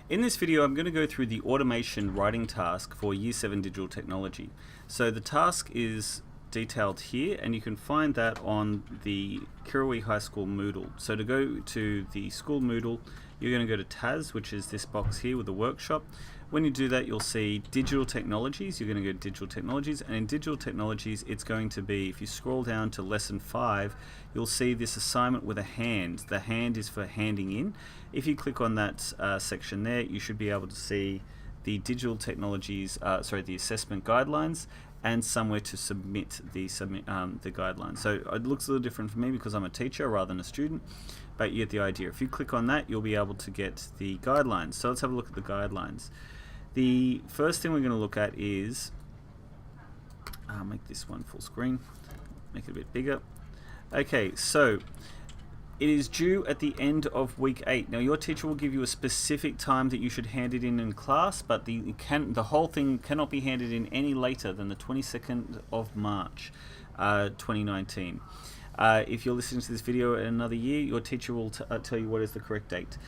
In this video, I'm going to go through the automation writing task for Year 7 Digital Technology. So the task is detailed here, and you can find that on the Kirrawee High School Moodle. So to go to the school Moodle, you're going to go to TAS, which is this box here with the workshop. When you do that, you'll see Digital Technologies. You're going to go to Digital Technologies, and in Digital Technologies, it's going to be, if you scroll down to Lesson 5, you'll see this assignment with a hand. The hand is for handing in. If you click on that section there, you should be able to see the Digital Technologies, the assessment guidelines, and somewhere to submit the guidelines. So it looks a little different for me because I'm a teacher rather than a student, but you get the idea. If you click on that, you'll be able to get the guidelines. So let's have a look at the guidelines. The first thing we're going to look at is, make this one full screen, make it a bit bigger. Okay, so it is due at the end of week 8. Now your teacher will give you a specific time that you should hand it in class, but the whole thing cannot be handed in any later than the 22nd of March 2019. If you're listening to this video in another year, your teacher will tell you what is the correct date.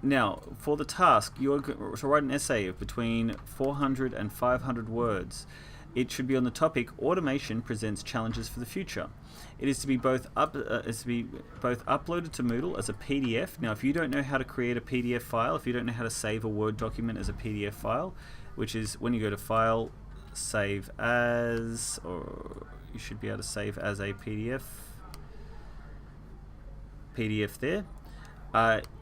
Now, for the task, you're to write an essay of between 400 and 500 words. It should be on the topic "Automation presents challenges for the future." It is to be both uploaded to Moodle as a PDF. Now, if you don't know how to create a PDF file, if you don't know how to save a Word document as a PDF file, which is when you go to File, Save As, or you should be able to save as a PDF there.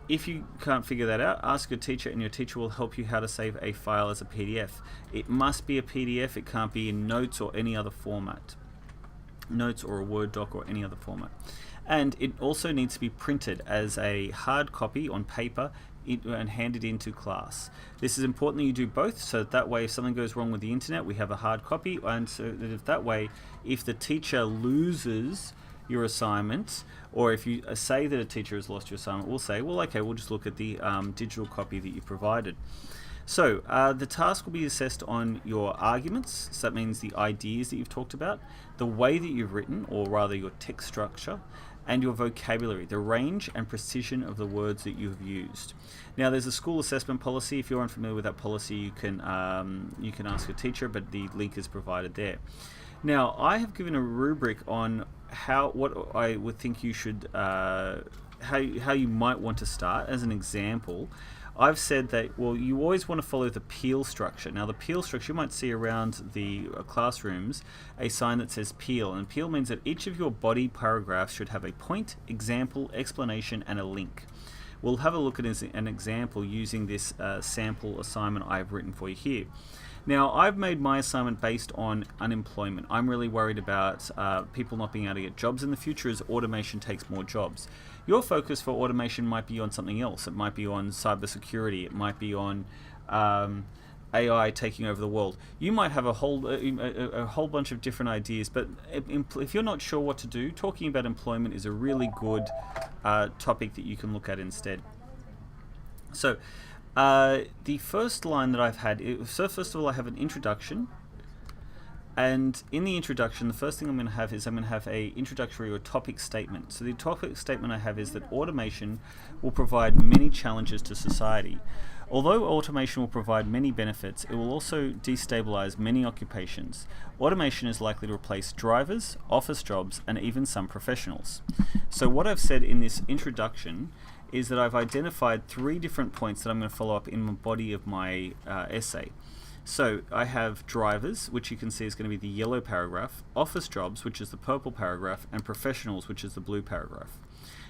If you can't figure that out, ask your teacher, and your teacher will help you how to save a file as a PDF. It must be a PDF. It can't be in Notes or any other format. Notes or a Word doc or any other format. And it also needs to be printed as a hard copy on paper and handed into class. This is important that you do both, so that way if something goes wrong with the internet, we have a hard copy, and so that if the teacher loses your assignment, or if you say that a teacher has lost your assignment, we'll say, well, okay, we'll just look at the digital copy that you provided. So the task will be assessed on your arguments, so that means the ideas that you've talked about, the way that you've written, or rather your text structure, and your vocabulary, the range and precision of the words that you have used. Now, there's a school assessment policy. If you're unfamiliar with that policy, you can ask your teacher, but the link is provided there. Now, I have given a rubric on what I would think you should, how you might want to start. As an example, I've said that, well, you always want to follow the peel structure. Now, the peel structure, you might see around the classrooms a sign that says peel, and peel means that each of your body paragraphs should have a point, example, explanation, and a link. We'll have a look at an example using this sample assignment I've written for you here. Now, I've made my assignment based on unemployment. I'm really worried about people not being able to get jobs in the future as automation takes more jobs. Your focus for automation might be on something else. It might be on cybersecurity. It might be on AI taking over the world. You might have a whole bunch of different ideas, but if you're not sure what to do, talking about employment is a really good topic that you can look at instead. So, the first line that I've had, so first of all, I have an introduction, and in the introduction, the first thing I'm going to have is a introductory or topic statement. So the topic statement I have is that automation will provide many challenges to society. Although automation will provide many benefits, it will also destabilize many occupations. Automation is likely to replace drivers, office jobs, and even some professionals. So what I've said in this introduction is that I've identified 3 different points that I'm going to follow up in the body of my essay. So I have drivers, which you can see is going to be the yellow paragraph, office jobs, which is the purple paragraph, and professionals, which is the blue paragraph.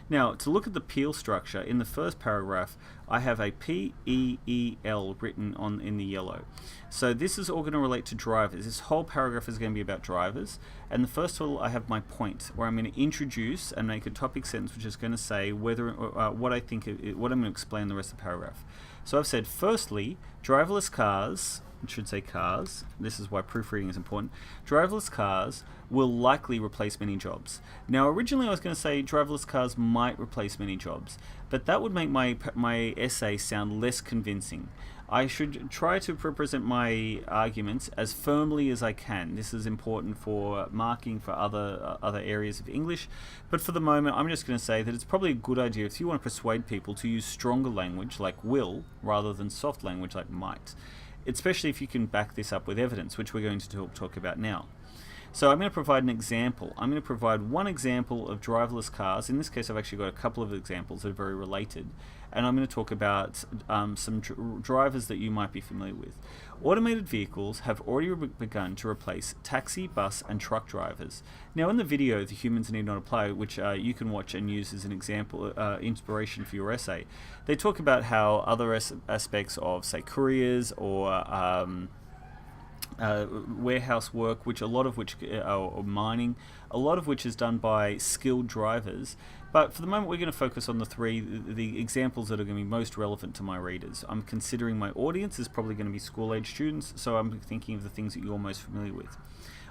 Now, to look at the peel structure, in the first paragraph, I have a P-E-E-L written in the yellow. So this is all going to relate to drivers. This whole paragraph is going to be about drivers. And the first of all, I have my point, where I'm going to introduce and make a topic sentence, which is going to say what I'm going to explain the rest of the paragraph. So I've said, firstly, driverless cars, it should say cars, this is why proofreading is important, driverless cars will likely replace many jobs. Now, originally I was going to say driverless cars might replace many jobs, but that would make my essay sound less convincing. I should try to represent my arguments as firmly as I can. This is important for marking for other areas of English, but for the moment I'm just going to say that it's probably a good idea if you want to persuade people to use stronger language like will rather than soft language like might, especially if you can back this up with evidence, which we're going to talk about now. So I'm going to provide an example. I'm going to provide one example of driverless cars. In this case, I've actually got a couple of examples that are very related. And I'm going to talk about some drivers that you might be familiar with. Automated vehicles have already begun to replace taxi, bus, and truck drivers. Now, in the video, The Humans Need Not Apply, which you can watch and use as an example, inspiration for your essay, they talk about how other aspects of, say, couriers or warehouse work, which a lot of which or mining, a lot of which is done by skilled drivers. But for the moment, we're going to focus on the examples that are going to be most relevant to my readers. I'm considering my audience is probably going to be school-age students, so I'm thinking of the things that you're most familiar with.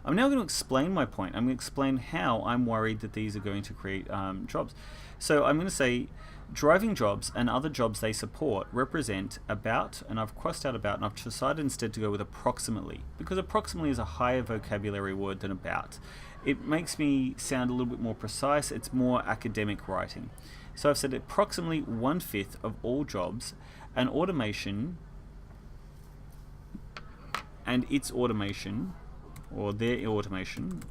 I'm now going to explain my point. I'm going to explain how I'm worried that these are going to create jobs. So I'm going to say driving jobs and other jobs they support represent about, and I've crossed out about, and I've decided instead to go with approximately, because approximately is a higher vocabulary word than about. It makes me sound a little bit more precise. It's more academic writing. So I've said approximately 1/5 of all jobs and automation and its automation, or their automation,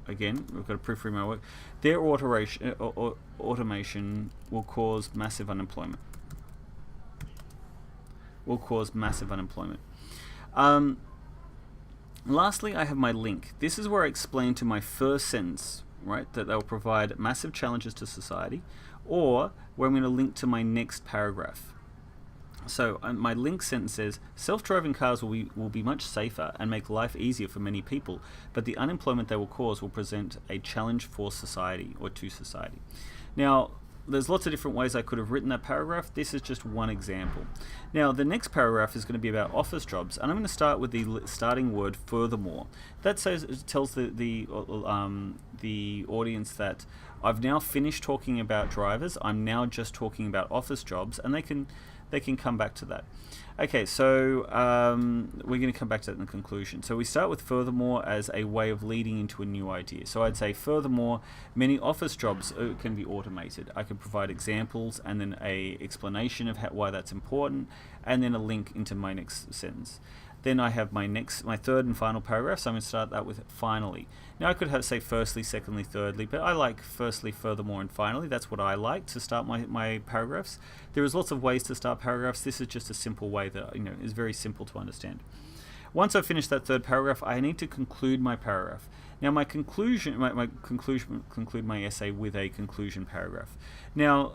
again, we've got to proofread my work, their automation will cause massive unemployment. Lastly, I have my link. This is where I explain to my first sentence, right, that they'll provide massive challenges to society, or where I'm going to link to my next paragraph. So my link sentence says, self-driving cars will be much safer and make life easier for many people, but the unemployment they will cause will present a challenge for society, or to society. Now, there's lots of different ways I could have written that paragraph. This is just one example. Now, the next paragraph is going to be about office jobs, and I'm going to start with the starting word furthermore. That tells the audience that I've now finished talking about drivers. I'm now just talking about office jobs, and they can come back to that. Okay, so we're going to come back to that in the conclusion. So we start with furthermore as a way of leading into a new idea. So I'd say furthermore, many office jobs can be automated. I could provide examples and then a explanation of why that's important, and then a link into my next sentence. Then I have my third and final paragraph, so I'm going to start that with finally. Now I could say firstly, secondly, thirdly, but I like firstly, furthermore, and finally. That's what I like to start my paragraphs. There is lots of ways to start paragraphs. This is just a simple way that is very simple to understand. Once I've finished that third paragraph, I need to conclude my paragraph. Now my conclude my essay with a conclusion paragraph. Now,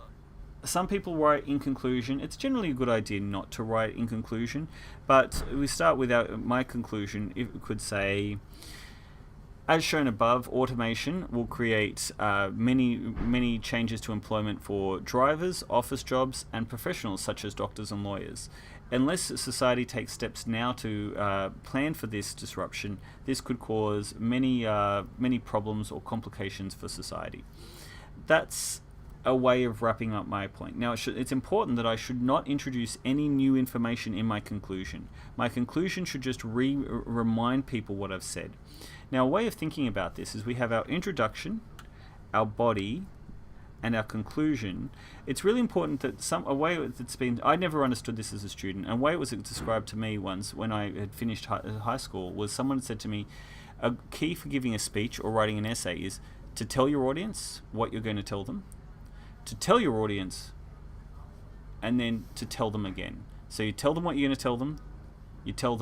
some people write in conclusion. It's generally a good idea not to write in conclusion, but we start with my conclusion. It could say, as shown above, automation will create many changes to employment for drivers, office jobs, and professionals such as doctors and lawyers. Unless society takes steps now to plan for this disruption, this could cause many problems or complications for society. That's a way of wrapping up my point. Now, it's important that I should not introduce any new information in my conclusion. My conclusion should just remind people what I've said. Now, a way of thinking about this is we have our introduction, our body, and our conclusion. It's really important that I never understood this as a student, and the way it was described to me once when I had finished high school was someone said to me, a key for giving a speech or writing an essay is to tell your audience what you're going to tell them, to tell your audience, and then to tell them again. So you tell them what you're going to tell them, you tell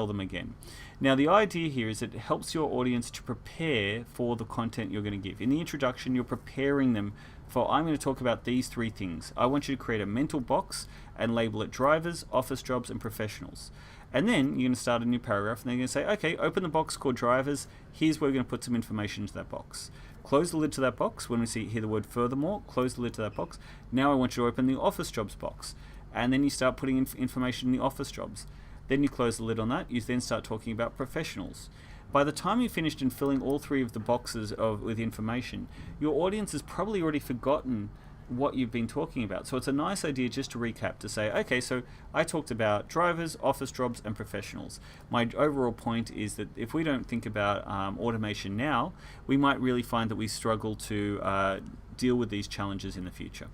them again. Now the idea here is it helps your audience to prepare for the content you're going to give. In the introduction, you're preparing them for, I'm going to talk about these three things. I want you to create a mental box and label it drivers, office jobs, and professionals. And then you're going to start a new paragraph, and then you're going to say, okay, open the box called drivers. Here's where we're going to put some information into that box. Close the lid to that box. When we hear the word furthermore, close the lid to that box. Now I want you to open the office jobs box. And then you start putting information in the office jobs. Then you close the lid on that. You then start talking about professionals. By the time you've finished in filling all three of the boxes with information, your audience has probably already forgotten what you've been talking about. So it's a nice idea just to recap, to say, okay, so I talked about drivers, office jobs, and professionals. My overall point is that if we don't think about automation now, we might really find that we struggle to deal with these challenges in the future.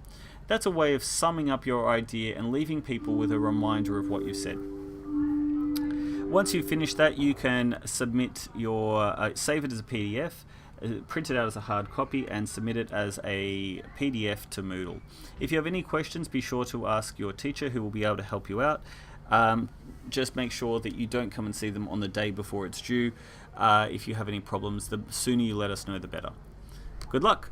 That's a way of summing up your idea and leaving people with a reminder of what you said. Once you've finished that, you can submit your, save it as a PDF, print it out as a hard copy, and submit it as a PDF to Moodle. If you have any questions, be sure to ask your teacher, who will be able to help you out. Just make sure that you don't come and see them on the day before it's due. If you have any problems, the sooner you let us know, the better. Good luck.